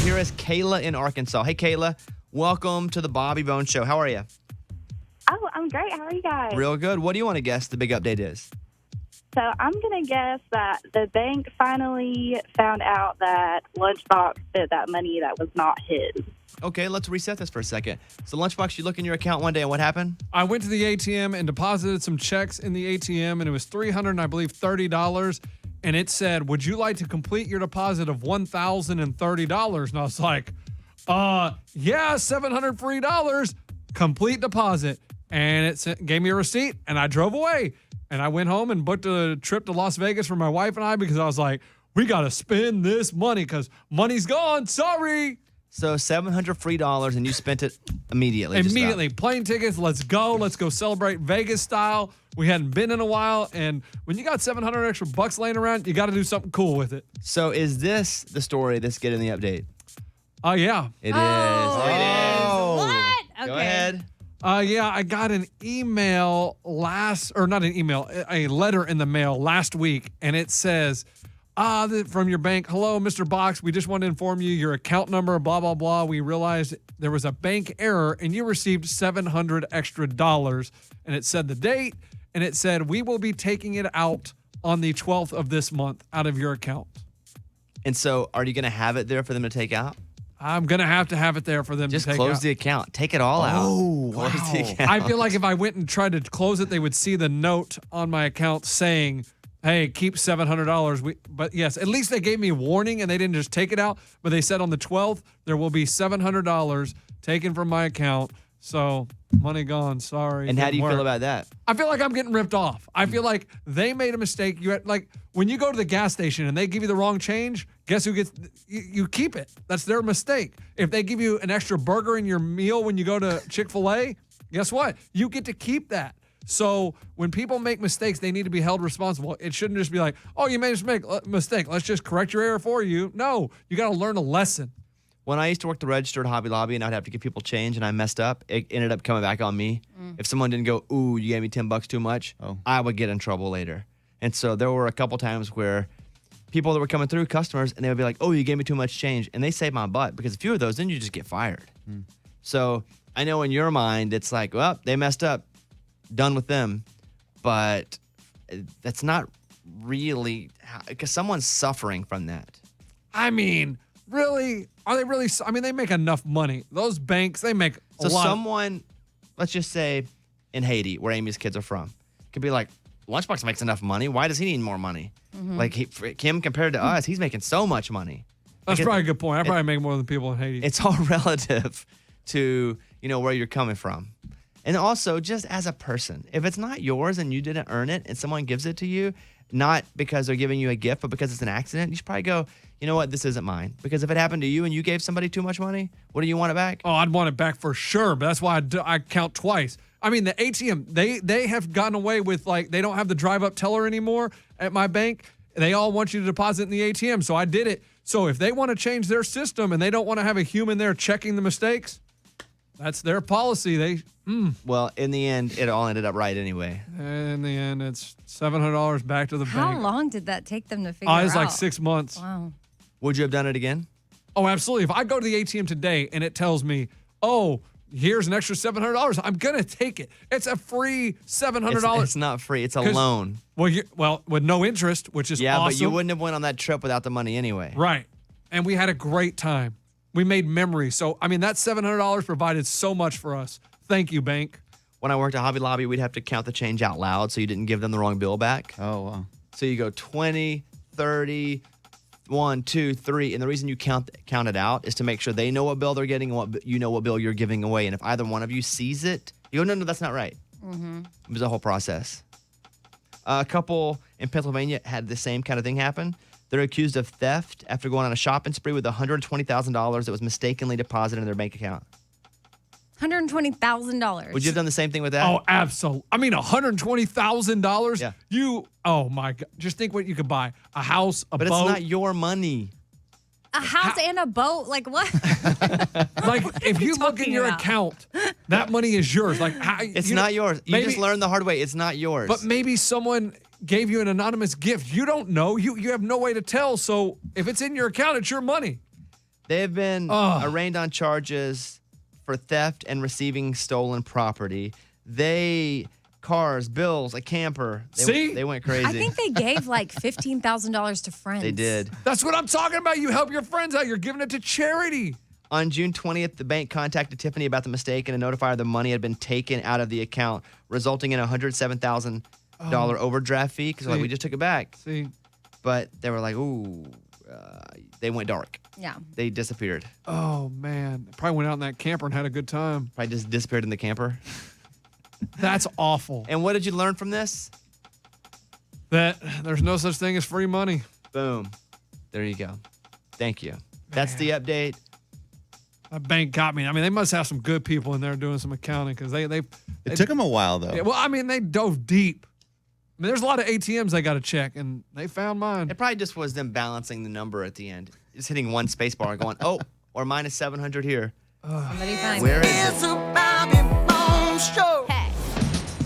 Here is Kayla in Arkansas. Hey, Kayla. Welcome to the Bobby Bones Show. How are you? Oh, I'm great. How are you guys? Real good. What do you want to guess the big update is? So I'm going to guess that the bank finally found out that Lunchbox spent that money that was not his. Okay, let's reset this for a second. So, Lunchbox, you look in your account one day, and what happened? I went to the ATM and deposited some checks in the ATM, and it was $330. And it said, would you like to complete your deposit of $1,030? And I was like, yeah, $700 free dollars, complete deposit. And it gave me a receipt, and I drove away. And I went home and booked a trip to Las Vegas for my wife and I because I was like, we got to spend this money because money's gone. Sorry. So $700 free dollars, and you spent it immediately. Immediately. Plane tickets. Let's go. Let's go celebrate Vegas style. We hadn't been in a while. And when you got $700 extra bucks laying around, you got to do something cool with it. So is this the story that's getting the update? Oh, yeah. It is. What? Okay. Go ahead. Yeah, I got an email a letter in the mail last week, and it says, from your bank, hello, Mr. Box, we just want to inform you your account number, blah, blah, blah. We realized there was a bank error, and you received $700 extra. And it said the date, and it said, we will be taking it out on the 12th of this month out of your account. And so are you going to have it there for them to take out? I'm going to have it there for them Just to take out. close the account. Take it all out. Oh, Close wow. the account. I feel like if I went and tried to close it, they would see the note on my account saying, hey, keep $700. But yes, at least they gave me a warning and they didn't just take it out. But they said on the 12th, there will be $700 taken from my account. So money gone. Sorry. And how do you feel about that? I feel like I'm getting ripped off. I feel like they made a mistake. Like when you go to the gas station and they give you the wrong change, guess who gets, you keep it. That's their mistake. If they give you an extra burger in your meal when you go to Chick-fil-A, guess what? You get to keep that. So when people make mistakes, they need to be held responsible. It shouldn't just be like, oh, you made a mistake. Let's just correct your error for you. No, you got to learn a lesson. When I used to work the register at Hobby Lobby and I'd have to give people change and I messed up, it ended up coming back on me. If someone didn't go, ooh, you gave me $10 too much, I would get in trouble later. And so there were a couple times where people that were coming through, customers, and they would be like, oh, you gave me too much change. And they saved my butt because a few of those, then you just get fired. So I know in your mind, it's like, well, they messed up, done with them. But that's not really, because someone's suffering from that. I mean, really? Are they really? I mean, they make enough money. Those banks, they make a lot. So someone, let's just say in Haiti, where Amy's kids are from, could be like, Lunchbox makes enough money. Why does he need more money? Like him compared to us, he's making so much money. That's probably a good point. I probably make more than people in Haiti. It's all relative to, where you're coming from. And also, just as a person, if it's not yours and you didn't earn it and someone gives it to you, not because they're giving you a gift, but because it's an accident, you should probably go, you know what, this isn't mine. Because if it happened to you and you gave somebody too much money, what do you want it back? Oh, I'd want it back for sure, but that's why I count twice. I mean, the ATM, they have gotten away with, like, they don't have the drive-up teller anymore at my bank. They all want you to deposit in the ATM, so I did it. So if they want to change their system and they don't want to have a human there checking the mistakes, that's their policy. Well, in the end, it all ended up right anyway. In the end, it's $700 back to the bank. How long did that take them to figure out? It was like 6 months. Wow. Would you have done it again? Oh, absolutely. If I go to the ATM today and it tells me, oh, here's an extra $700, I'm going to take it. It's a free $700. It's not free. It's a loan. Well, with no interest, which is awesome. Yeah, but you wouldn't have went on that trip without the money anyway. Right. And we had a great time. We made memories. So, I mean, that $700 provided so much for us. Thank you, bank. When I worked at Hobby Lobby, we'd have to count the change out loud so you didn't give them the wrong bill back. Oh, wow. So you go 20, 30, 1, 2, 3. And the reason you count it out is to make sure they know what bill they're getting and what bill you're giving away. And if either one of you sees it, you go, no, that's not right. It was a whole process. A couple in Pennsylvania had the same kind of thing happen. They're accused of theft after going on a shopping spree with $120,000 that was mistakenly deposited in their bank account. $120,000. Would you have done the same thing with that? Oh, absolutely. I mean, $120,000? Yeah. Oh my God. Just think what you could buy. A house, a boat. But it's not your money. A house and a boat? Like what? Like, if you look in your account, that money is yours. Like, it's not yours. You just learned the hard way. It's not yours. But maybe someone gave you an anonymous gift. You don't know. You have no way to tell. So if it's in your account, it's your money. They have been arraigned on charges for theft and receiving stolen property. Cars, bills, a camper. They went crazy. I think they gave like $15,000 to friends. They did. That's what I'm talking about. You help your friends out. You're giving it to charity. On June 20th, the bank contacted Tiffany about the mistake and notified her the money had been taken out of the account, resulting in a $107,000 overdraft fee because we just took it back. See, but they were like, ooh, they went dark. Yeah. They disappeared. Oh, man. Probably went out in that camper and had a good time. Probably just disappeared in the camper. That's awful. And what did you learn from this? That there's no such thing as free money. Boom. There you go. Thank you. That's the update. That bank got me. I mean, they must have some good people in there doing some accounting because they took them a while, though. Yeah, well, I mean, they dove deep. I mean, there's a lot of ATMs they got to check, and they found mine. It probably just was them balancing the number at the end. Just hitting one space bar and going, or minus 700 here. Somebody find Where is it?